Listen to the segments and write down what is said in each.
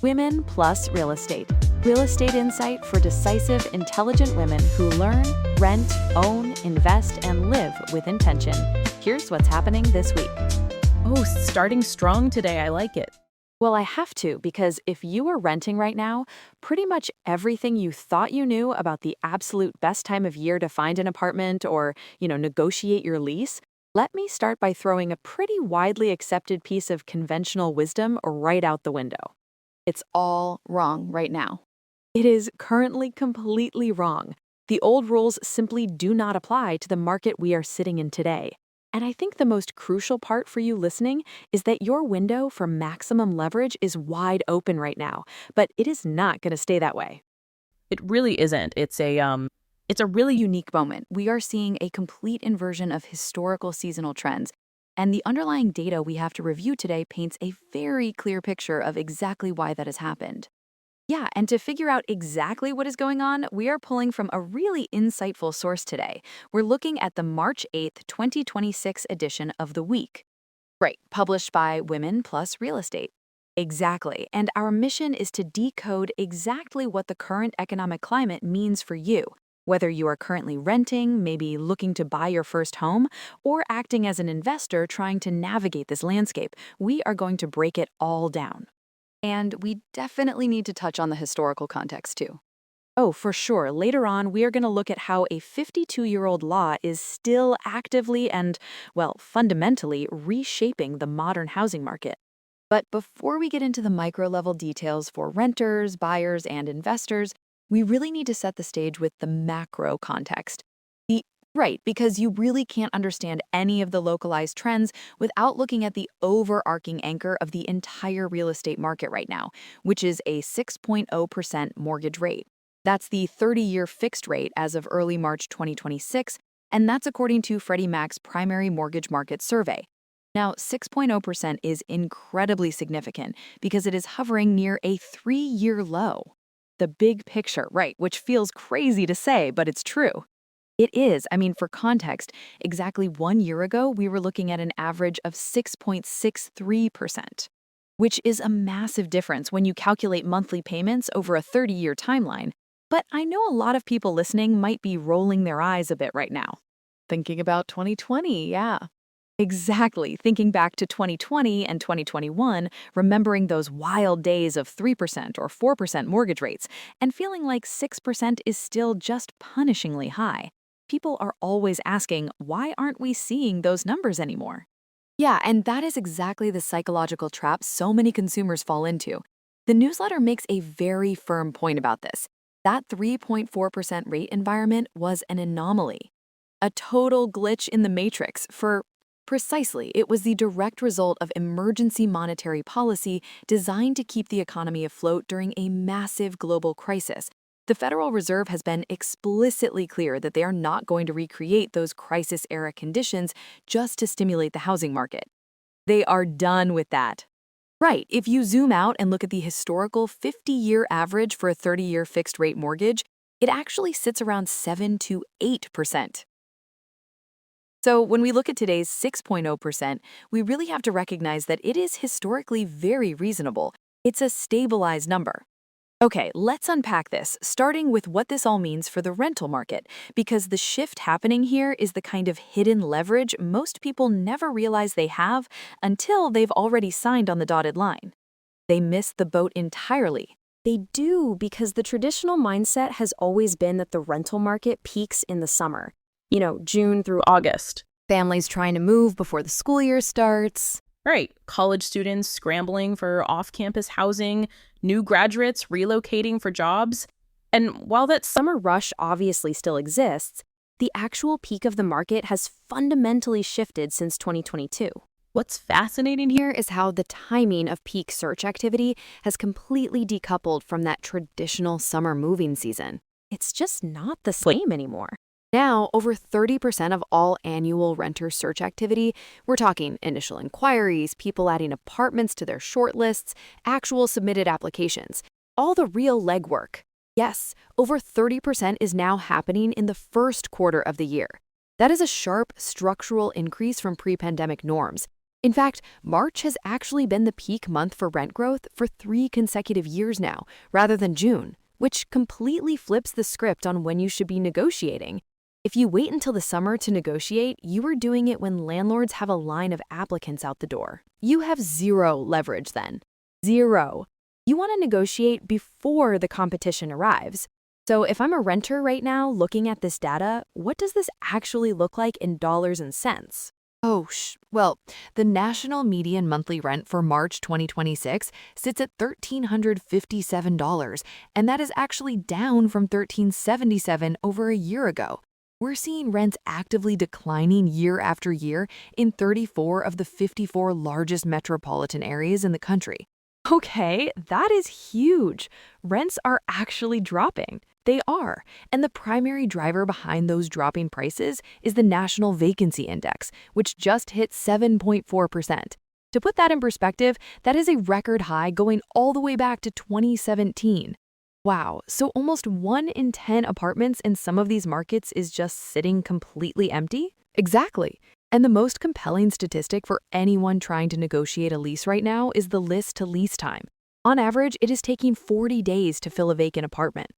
Women Plus Real Estate. Real estate insight for decisive, intelligent women who learn, rent, own, invest, and live with intention. Here's what's happening this week. Oh, starting strong today. I like it. Well, I have to, because if you are renting right now, pretty much everything you thought you knew about the absolute best time of year to find an apartment or, negotiate your lease, let me start by throwing a pretty widely accepted piece of conventional wisdom right out the window. It's all wrong right now. It is currently completely wrong. The old rules simply do not apply to the market we are sitting in today. And I think the most crucial part for you listening is that your window for maximum leverage is wide open right now, but it is not going to stay that way. It really isn't. It's a really Unique moment. We are seeing a complete inversion of historical seasonal trends, and the underlying data we have to review today paints a very clear picture of exactly why that has happened. Yeah, and to figure out exactly what is going on, we are pulling from a really insightful source today. We're looking at the March 8th, 2026 edition of The Week. Right, published by Women Plus Real Estate. Exactly, and our mission is to decode exactly what the current economic climate means for you. Whether you are currently renting, maybe looking to buy your first home, or acting as an investor trying to navigate this landscape, we are going to break it all down. And we definitely need to touch on the historical context too. Oh, for sure. Later on, we are going to look at how a 52-year-old law is still actively and, well, fundamentally reshaping the modern housing market. But before we get into the micro-level details for renters, buyers, and investors, we really need to set the stage with the macro context. Right, because you really can't understand any of the localized trends without looking at the overarching anchor of the entire real estate market right now, which is a 6.0% mortgage rate. That's the 30-year fixed rate as of early March 2026, and that's according to Freddie Mac's primary mortgage market survey. Now, 6.0% is incredibly significant because it is hovering near a 3-year low. The big picture, right, which feels crazy to say, but it's true. It is. I mean, for context, exactly 1 year ago, we were looking at an average of 6.63%, which is a massive difference when you calculate monthly payments over a 30-year timeline. But I know a lot of people listening might be rolling their eyes a bit right now. Thinking about 2020, yeah. Exactly. Thinking back to 2020 and 2021, remembering those wild days of 3% or 4% mortgage rates, and feeling like 6% is still just punishingly high. People are always asking, why aren't we seeing those numbers anymore? Yeah, and that is exactly the psychological trap so many consumers fall into. The newsletter makes a very firm point about this. That 3.4% rate environment was an anomaly, a total glitch in the matrix for precisely, it was the direct result of emergency monetary policy designed to keep the economy afloat during a massive global crisis. The Federal Reserve has been explicitly clear that they are not going to recreate those crisis-era conditions just to stimulate the housing market. They are done with that. Right, if you zoom out and look at the historical 50-year average for a 30-year fixed-rate mortgage, it actually sits around 7 to 8%. So when we look at today's 6.0%, we really have to recognize that it is historically very reasonable. It's a stabilized number. Okay, let's unpack this, starting with what this all means for the rental market, because the shift happening here is the kind of hidden leverage most people never realize they have until they've already signed on the dotted line. They miss the boat entirely. They do, because the traditional mindset has always been that the rental market peaks in the summer. June through August. Families trying to move before the school year starts. Right. College students scrambling for off-campus housing, new graduates relocating for jobs. And while that Summer rush obviously still exists, the actual peak of the market has fundamentally shifted since 2022. What's fascinating here Here is how the timing of peak search activity has completely decoupled from that traditional summer moving season. It's just not the same anymore. Now, over 30% of all annual renter search activity, we're talking initial inquiries, people adding apartments to their shortlists, actual submitted applications, all the real legwork. Yes, over 30% is now happening in the first quarter of the year. That is a sharp structural increase from pre-pandemic norms. In fact, March has actually been the peak month for rent growth for 3 consecutive years now, rather than June, which completely flips the script on when you should be negotiating. If you wait until the summer to negotiate, you are doing it when landlords have a line of applicants out the door. You have zero leverage then. Zero. You want to negotiate before the competition arrives. So if I'm a renter right now looking at this data, what does this actually look like in dollars and cents? Well, the national median monthly rent for March 2026 sits at $1,357, and that is actually down from $1,377 over a year ago. We're seeing rents actively declining year after year in 34 of the 54 largest metropolitan areas in the country. Okay, that is huge. Rents are actually dropping. They are, and the primary driver behind those dropping prices is the National Vacancy Index, which just hit 7.4%. To put that in perspective, that is a record high going all the way back to 2017. Wow, so almost 1 in 10 apartments in some of these markets is just sitting completely empty? Exactly. And the most compelling statistic for anyone trying to negotiate a lease right now is the list to lease time. On average, it is taking 40 days to fill a vacant apartment.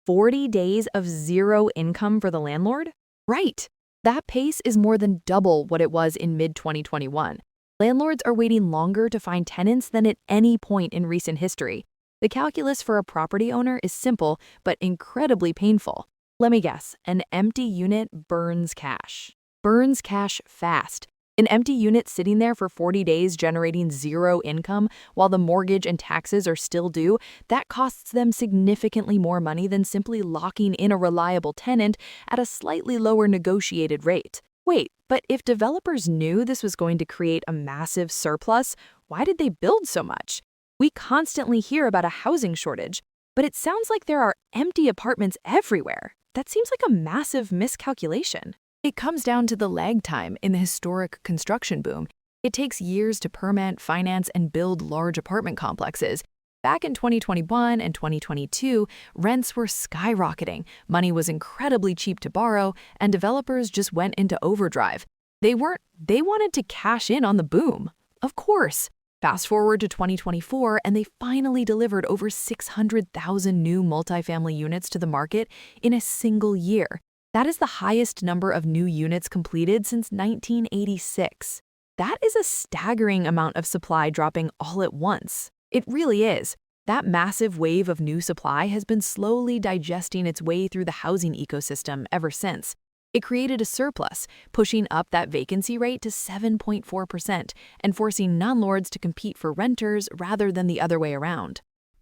40 days of zero income for the landlord? Right. That pace is more than double what it was in mid-2021. Landlords are waiting longer to find tenants than at any point in recent history. The calculus for a property owner is simple, but incredibly painful. Let me guess, an empty unit burns cash. Burns cash fast. An empty unit sitting there for 40 days generating zero income while the mortgage and taxes are still due, that costs them significantly more money than simply locking in a reliable tenant at a slightly lower negotiated rate. Wait, but if developers knew this was going to create a massive surplus, why did they build so much? We constantly hear about a housing shortage, but it sounds like there are empty apartments everywhere. That seems like a massive miscalculation. It comes down to the lag time in the historic construction boom. It takes years to permit, finance, and build large apartment complexes. Back in 2021 and 2022, rents were skyrocketing, money was incredibly cheap to borrow, and developers just went into overdrive. They wanted to cash in on the boom. Of course. Fast forward to 2024, and they finally delivered over 600,000 new multifamily units to the market in a single year. That is the highest number of new units completed since 1986. That is a staggering amount of supply dropping all at once. It really is. That massive wave of new supply has been slowly digesting its way through the housing ecosystem ever since. It created a surplus, pushing up that vacancy rate to 7.4% and forcing landlords to compete for renters rather than the other way around.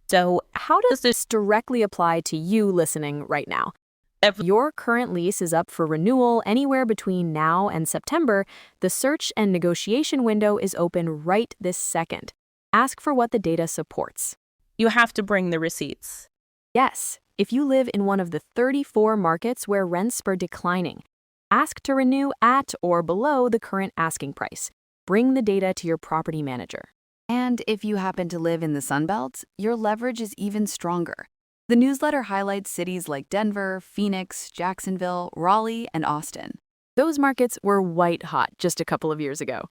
So, how does this Directly apply to you listening right now? If your current lease is up for renewal anywhere between now and September, the search and negotiation window is open right this second. Ask for what the data supports. you have to bring the receipts? Yes, if you live in one of the 34 markets where rents are declining, ask to renew at or below the current asking price. Bring the data to your property manager. And if you happen to live in the Sunbelt, your leverage is even stronger. The newsletter highlights cities like Denver, Phoenix, Jacksonville, Raleigh, and Austin. Those markets were white hot just a couple of years ago.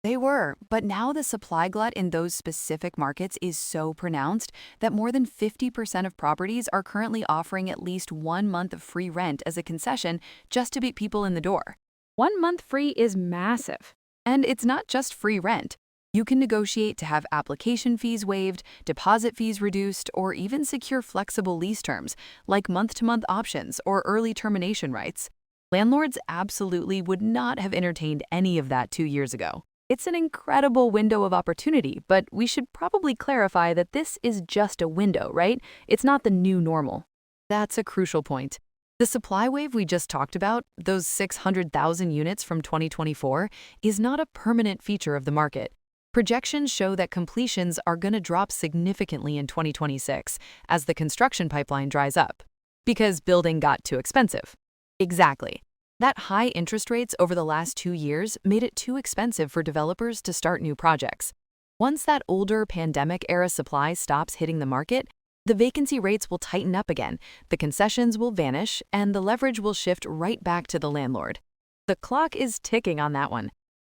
They were, but now the supply glut in those specific markets is so pronounced that more than 50% of properties are currently offering at least 1 month of free rent as a concession just to get people in the door. 1 month free is massive. And it's not just free rent. You can negotiate to have application fees waived, deposit fees reduced, or even secure flexible lease terms, like month-to-month options or early termination rights. Landlords absolutely would not have entertained any of that 2 years ago. It's an incredible window of opportunity, but we should probably clarify that this is just a window, right? It's not the new normal. That's a crucial point. The supply wave we just talked about, those 600,000 units from 2024, is not a permanent feature of the market. Projections show that completions are going to drop significantly in 2026 as the construction pipeline dries up. Because building got too expensive. Exactly. That high interest rates over the last 2 years made it too expensive for developers to start new projects. Once that older pandemic-era supply stops hitting the market, the vacancy rates will tighten up again, the concessions will vanish, and the leverage will shift right back to the landlord. The clock is ticking on that one.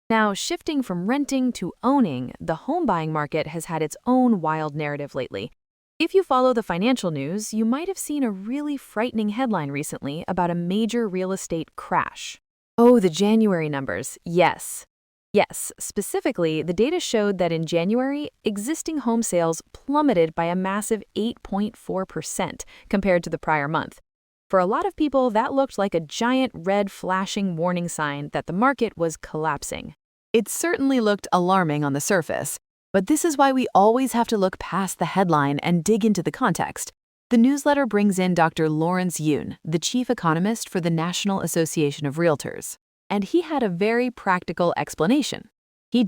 Now, shifting from renting to owning, the home buying market has had its own wild narrative lately. If you follow the financial news, you might have seen a really frightening headline recently about a major real estate crash. Oh, the January numbers. Yes. Yes, specifically, the data showed that in January, existing home sales plummeted by a massive 8.4% compared to the prior month. For a lot of people, that looked like a giant red flashing warning sign that the market was collapsing. It certainly looked alarming on the surface, but this is why we always have to look past the headline and dig into the context. The newsletter brings in Dr. Lawrence Yun, the chief economist for the National Association of Realtors, and he had a very practical explanation. He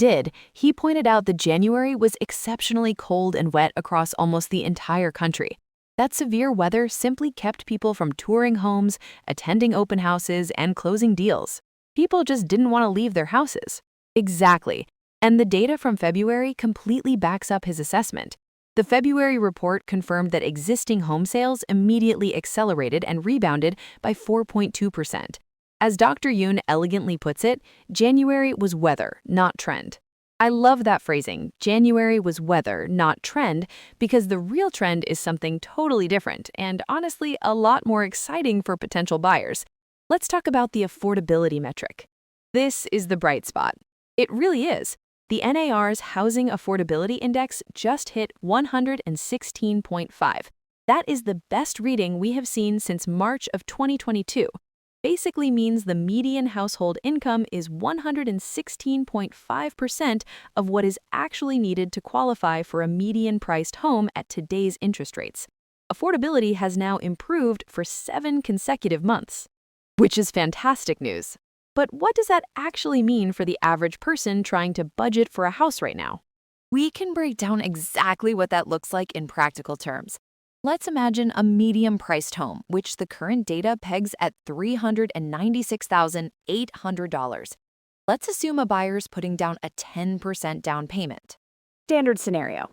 pointed out that January was exceptionally cold and wet across almost the entire country. That severe weather simply kept people from touring homes, attending open houses, and closing deals. People just didn't want to leave their houses. Exactly. And the data from February completely backs up his assessment. The February report confirmed that existing home sales immediately accelerated and rebounded by 4.2%. As Dr. Yoon elegantly puts it, January was weather, not trend. I love that phrasing, January was weather, not trend, because the real trend is something totally different and honestly a lot more exciting for potential buyers. Let's talk about the affordability metric. This is the bright spot. It really is. The NAR's Housing Affordability Index just hit 116.5. That is the best reading we have seen since March of 2022. Basically means the median household income is 116.5% of what is actually needed to qualify for a median-priced home at today's interest rates. Affordability has now improved for 7 consecutive months, which is fantastic news. But what does that actually mean for the average person trying to budget for a house right now? We can break down exactly what that looks like in practical terms. Let's imagine a medium-priced home, which the current data pegs at $396,800. Let's assume a buyer's putting down a 10% down payment. Standard scenario.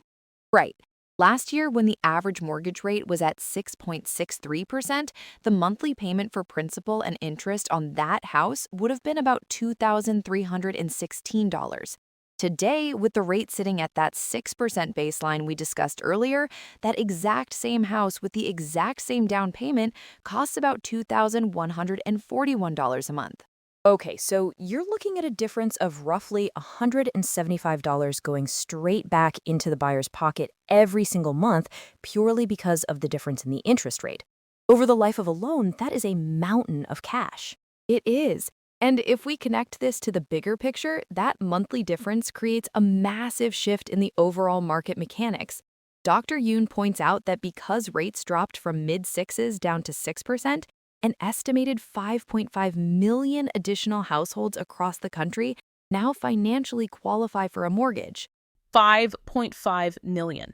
Right. Last year, when the average mortgage rate was at 6.63%, the monthly payment for principal and interest on that house would have been about $2,316. Today, with the rate sitting at that 6% baseline we discussed earlier, that exact same house with the exact same down payment costs about $2,141 a month. Okay, so you're looking at a difference of roughly $175 going straight back into the buyer's pocket every single month purely because of the difference in the interest rate. Over the life of a loan, that is a mountain of cash. It is. And if we connect this to the bigger picture, that monthly difference creates a massive shift in the overall market mechanics. Dr. Yoon points out that because rates dropped from mid-sixes down to 6%, an estimated 5.5 million additional households across the country now financially qualify for a mortgage. 5.5 million.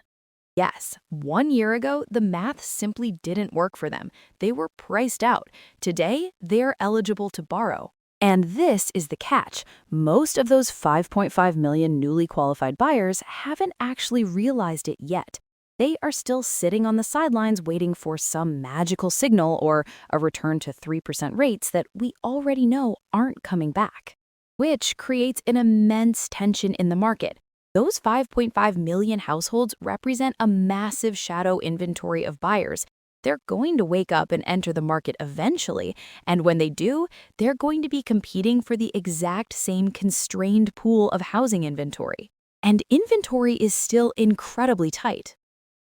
Yes, 1 year ago, the math simply didn't work for them. They were priced out. Today, they're eligible to borrow. And this is the catch. Most of those 5.5 million newly qualified buyers haven't actually realized it yet. They are still sitting on the sidelines waiting for some magical signal or a return to 3% rates that we already know aren't coming back, which creates an immense tension in the market. Those 5.5 million households represent a massive shadow inventory of buyers. They're going to wake up and enter the market eventually, and when they do, they're going to be competing for the exact same constrained pool of housing inventory. And inventory is still incredibly tight.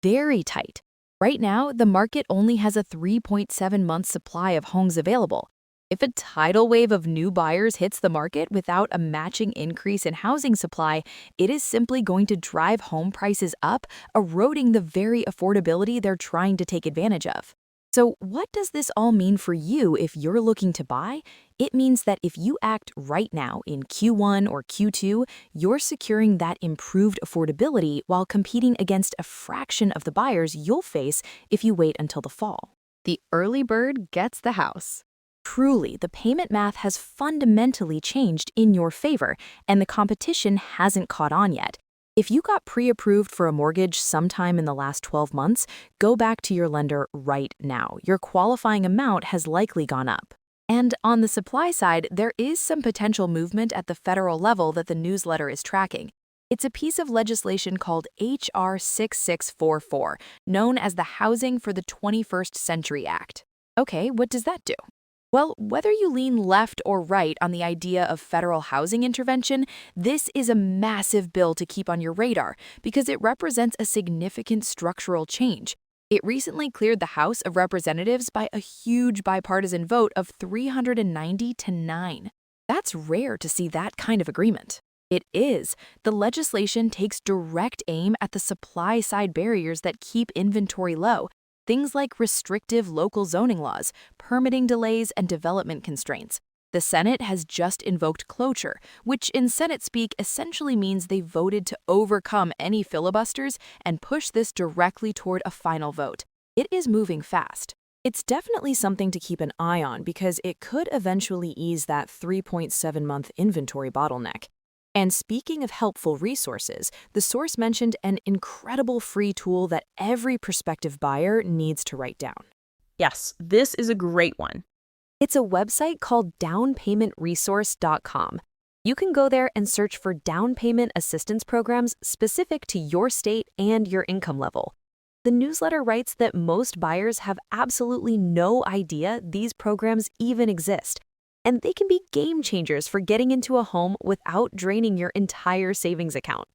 Very tight. Right now, the market only has a 3.7-month supply of homes available. If a tidal wave of new buyers hits the market without a matching increase in housing supply, it is simply going to drive home prices up, eroding the very affordability they're trying to take advantage of. So what does this all mean for you if you're looking to buy? It means that if you act right now in Q1 or Q2, you're securing that improved affordability while competing against a fraction of the buyers you'll face if you wait until the fall. The early bird gets the house. Truly, the payment math has fundamentally changed in your favor, and the competition hasn't caught on yet. If you got pre-approved for a mortgage sometime in the last 12 months, go back to your lender right now. Your qualifying amount has likely gone up. And on the supply side, there is some potential movement at the federal level that the newsletter is tracking. It's a piece of legislation called H.R. 6644, known as the Housing for the 21st Century Act. Okay, what does that do? Well, whether you lean left or right on the idea of federal housing intervention, this is a massive bill to keep on your radar because it represents a significant structural change. It recently cleared the House of Representatives by a huge bipartisan vote of 390 to 9. That's rare to see that kind of agreement. It is. The legislation takes direct aim at the supply side barriers that keep inventory low. Things like restrictive local zoning laws, permitting delays, and development constraints. The Senate has just invoked cloture, which in Senate speak essentially means they voted to overcome any filibusters and push this directly toward a final vote. It is moving fast. It's definitely something to keep an eye on because it could eventually ease that 3.7-month inventory bottleneck. And speaking of helpful resources, the source mentioned an incredible free tool that every prospective buyer needs to write down. Yes, this is a great one. It's a website called downpaymentresource.com. You can go there and search for down payment assistance programs specific to your state and your income level. The newsletter writes that most buyers have absolutely no idea these programs even exist, and they can be game changers for getting into a home without draining your entire savings account.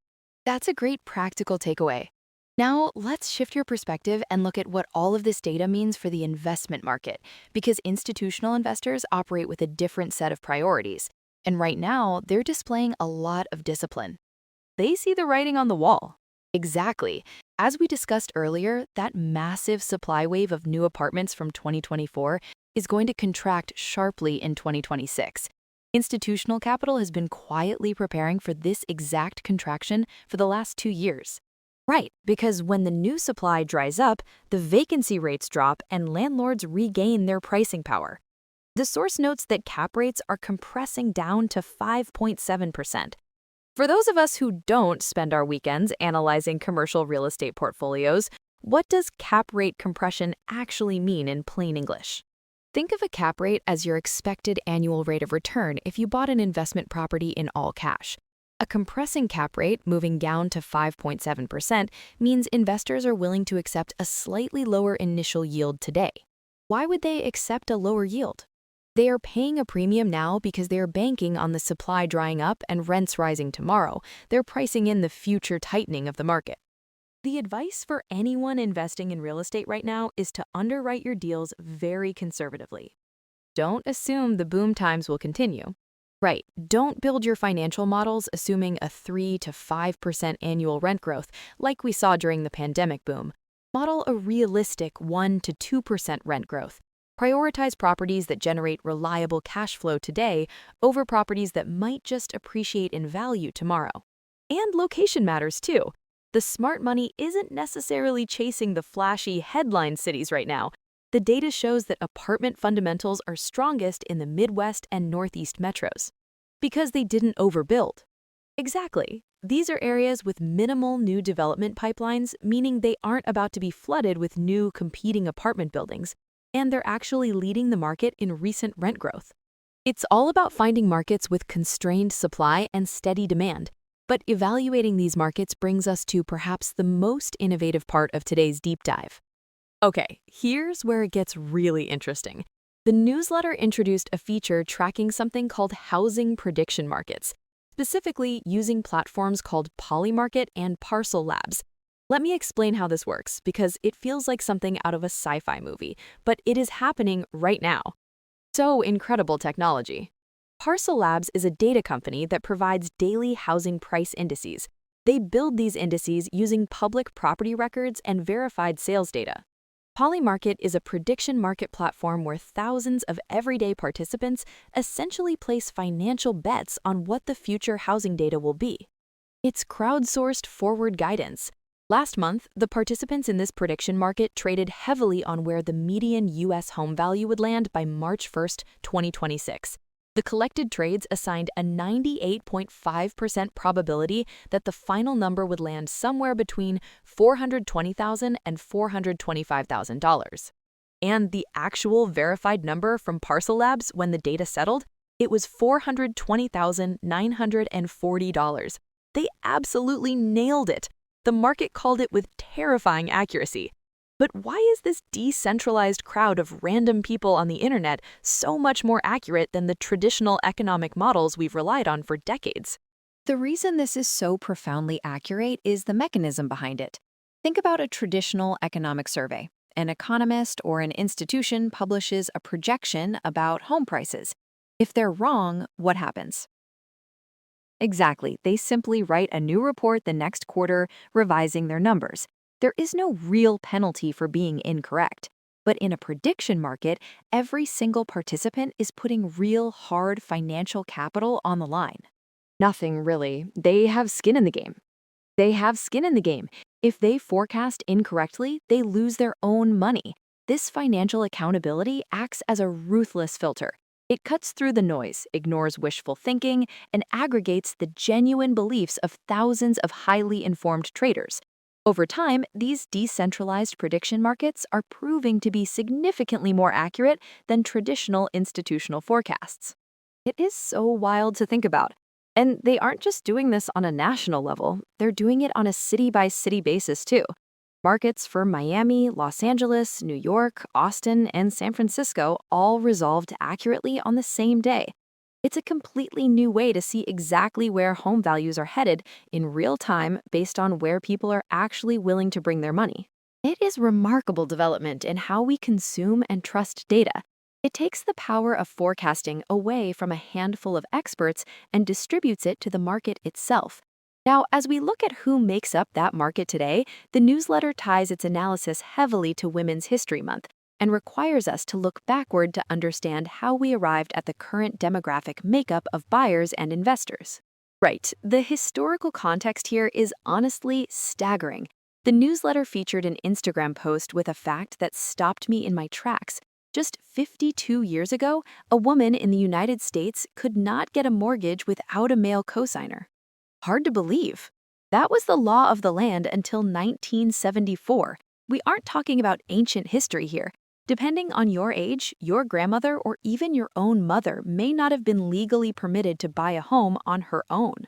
That's a great practical takeaway. Now, let's shift your perspective and look at what all of this data means for the investment market, because institutional investors operate with a different set of priorities. And right now, they're displaying a lot of discipline. They see the writing on the wall. Exactly. As we discussed earlier, that massive supply wave of new apartments from 2024 is going to contract sharply in 2026. Institutional capital has been quietly preparing for this exact contraction for the last 2 years. Right, because when the new supply dries up, the vacancy rates drop and landlords regain their pricing power. The source notes that cap rates are compressing down to 5.7%. For those of us who don't spend our weekends analyzing commercial real estate portfolios, what does cap rate compression actually mean in plain English? Think of a cap rate as your expected annual rate of return if you bought an investment property in all cash. A compressing cap rate moving down to 5.7% means investors are willing to accept a slightly lower initial yield today. Why would they accept a lower yield? They are paying a premium now because they are banking on the supply drying up and rents rising tomorrow. They're pricing in the future tightening of the market. The advice for anyone investing in real estate right now is to underwrite your deals very conservatively. Don't assume the boom times will continue. Right, don't build your financial models assuming a 3 to 5% annual rent growth like we saw during the pandemic boom. Model a realistic 1 to 2% rent growth. Prioritize properties that generate reliable cash flow today over properties that might just appreciate in value tomorrow. And location matters too. The smart money isn't necessarily chasing the flashy headline cities right now. The data shows that apartment fundamentals are strongest in the Midwest and Northeast metros. Because they didn't overbuild. Exactly. These are areas with minimal new development pipelines, meaning they aren't about to be flooded with new competing apartment buildings, and they're actually leading the market in recent rent growth. It's all about finding markets with constrained supply and steady demand. But evaluating these markets brings us to perhaps the most innovative part of today's deep dive. Okay, here's where it gets really interesting. The newsletter introduced a feature tracking something called housing prediction markets, specifically using platforms called Polymarket and Parcl Labs. Let me explain how this works, because it feels like something out of a sci-fi movie, but it is happening right now. So incredible technology. Parcl Labs is a data company that provides daily housing price indices. They build these indices using public property records and verified sales data. Polymarket is a prediction market platform where thousands of everyday participants essentially place financial bets on what the future housing data will be. It's crowdsourced forward guidance. Last month, the participants in this prediction market traded heavily on where the median U.S. home value would land by March 1st, 2026. The collected trades assigned a 98.5% probability that the final number would land somewhere between $420,000 and $425,000. And the actual verified number from Parcl Labs when the data settled, it was $420,940. They absolutely nailed it. The market called it with terrifying accuracy. But why is this decentralized crowd of random people on the internet so much more accurate than the traditional economic models we've relied on for decades? The reason this is so profoundly accurate is the mechanism behind it. Think about a traditional economic survey. An economist or an institution publishes a projection about home prices. If they're wrong, what happens? Exactly, they simply write a new report the next quarter, revising their numbers. There is no real penalty for being incorrect. But in a prediction market, every single participant is putting real hard financial capital on the line. Nothing really. They have skin in the game. They have skin in the game. If they forecast incorrectly, they lose their own money. This financial accountability acts as a ruthless filter. It cuts through the noise, ignores wishful thinking, and aggregates the genuine beliefs of thousands of highly informed traders. Over time, these decentralized prediction markets are proving to be significantly more accurate than traditional institutional forecasts. It is so wild to think about. And they aren't just doing this on a national level, they're doing it on a city-by-city basis too. Markets for Miami, Los Angeles, New York, Austin, and San Francisco all resolved accurately on the same day. It's a completely new way to see exactly where home values are headed in real time based on where people are actually willing to bring their money. It is remarkable development in how we consume and trust data. It takes the power of forecasting away from a handful of experts and distributes it to the market itself. Now, as we look at who makes up that market today, the newsletter ties its analysis heavily to Women's History Month and requires us to look backward to understand how we arrived at the current demographic makeup of buyers and investors. Right, the historical context here is honestly staggering. The newsletter featured an Instagram post with a fact that stopped me in my tracks. Just 52 years ago, a woman in the United States could not get a mortgage without a male cosigner. Hard to believe. That was the law of the land until 1974. We aren't talking about ancient history here. Depending on your age, your grandmother or even your own mother may not have been legally permitted to buy a home on her own.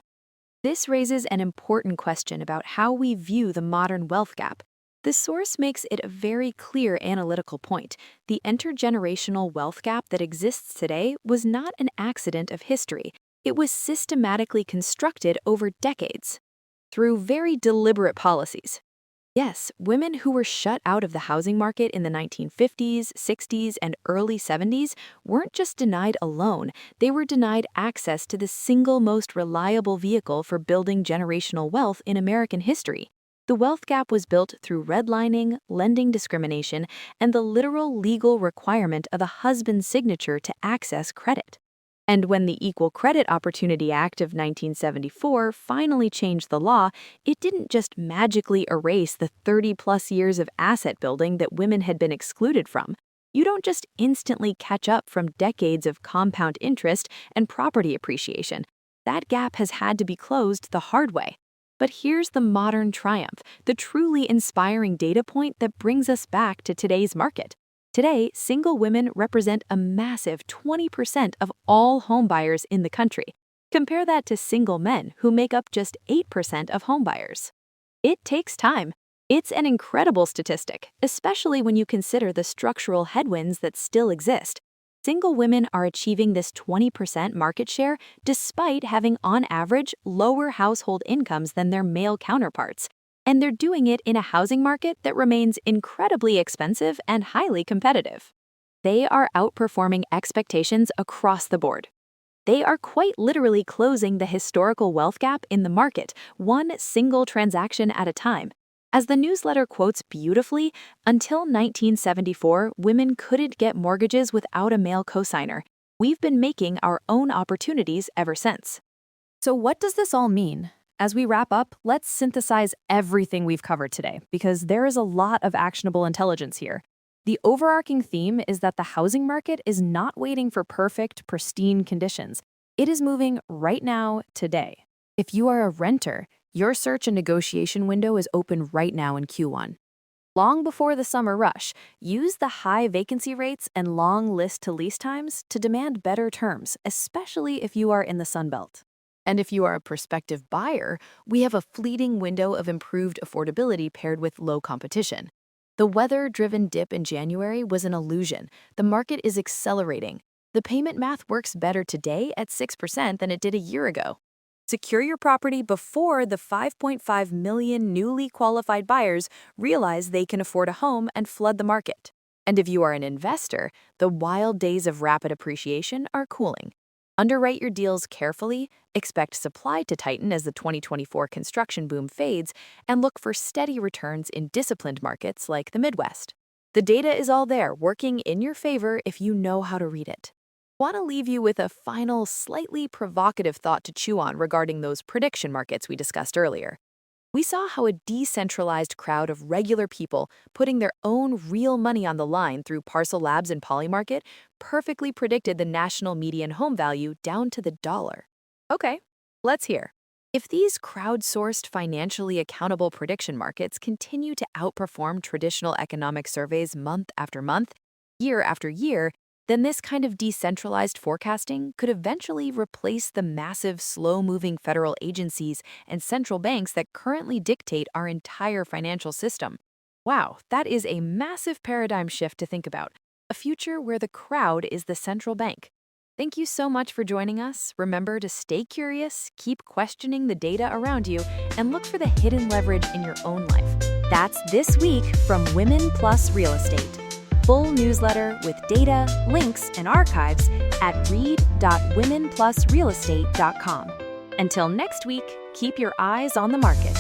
This raises an important question about how we view the modern wealth gap. The source makes it a very clear analytical point. The intergenerational wealth gap that exists today was not an accident of history. It was systematically constructed over decades through very deliberate policies. Yes, women who were shut out of the housing market in the 1950s, 60s, and early 70s weren't just denied a loan, they were denied access to the single most reliable vehicle for building generational wealth in American history. The wealth gap was built through redlining, lending discrimination, and the literal legal requirement of a husband's signature to access credit. And when the Equal Credit Opportunity Act of 1974 finally changed the law, it didn't just magically erase the 30-plus years of asset building that women had been excluded from. You don't just instantly catch up from decades of compound interest and property appreciation. That gap has had to be closed the hard way. But here's the modern triumph, the truly inspiring data point that brings us back to today's market. Today, single women represent a massive 20% of all homebuyers in the country. Compare that to single men, who make up just 8% of homebuyers. It takes time. It's an incredible statistic, especially when you consider the structural headwinds that still exist. Single women are achieving this 20% market share despite having, on average, lower household incomes than their male counterparts. And they're doing it in a housing market that remains incredibly expensive and highly competitive. They are outperforming expectations across the board. They are quite literally closing the historical wealth gap in the market, one single transaction at a time. As the newsletter quotes beautifully, until 1974, women couldn't get mortgages without a male cosigner. We've been making our own opportunities ever since. So what does this all mean? As we wrap up, let's synthesize everything we've covered today, because there is a lot of actionable intelligence here. The overarching theme is that the housing market is not waiting for perfect, pristine conditions. It is moving right now, today. If you are a renter, your search and negotiation window is open right now in Q1. Long before the summer rush, use the high vacancy rates and long list to lease times to demand better terms, especially if you are in the Sunbelt. And if you are a prospective buyer, we have a fleeting window of improved affordability paired with low competition. The weather-driven dip in January was an illusion. The market is accelerating. The payment math works better today at 6% than it did a year ago. Secure your property before the 5.5 million newly qualified buyers realize they can afford a home and flood the market. And if you are an investor, the wild days of rapid appreciation are cooling. Underwrite your deals carefully, expect supply to tighten as the 2024 construction boom fades, and look for steady returns in disciplined markets like the Midwest. The data is all there, working in your favor if you know how to read it. Want to leave you with a final, slightly provocative thought to chew on regarding those prediction markets we discussed earlier. We saw how a decentralized crowd of regular people putting their own real money on the line through Parcl Labs and Polymarket perfectly predicted the national median home value down to the dollar. Okay, let's hear. If these crowdsourced, financially accountable prediction markets continue to outperform traditional economic surveys month after month, year after year, then this kind of decentralized forecasting could eventually replace the massive, slow-moving federal agencies and central banks that currently dictate our entire financial system. Wow, that is a massive paradigm shift to think about, a future where the crowd is the central bank. Thank you so much for joining us. Remember to stay curious, keep questioning the data around you, and look for the hidden leverage in your own life. That's This Week from Women Plus Real Estate. Full newsletter with data, links, and archives at read.womenplusrealestate.com. Until next week, keep your eyes on the market.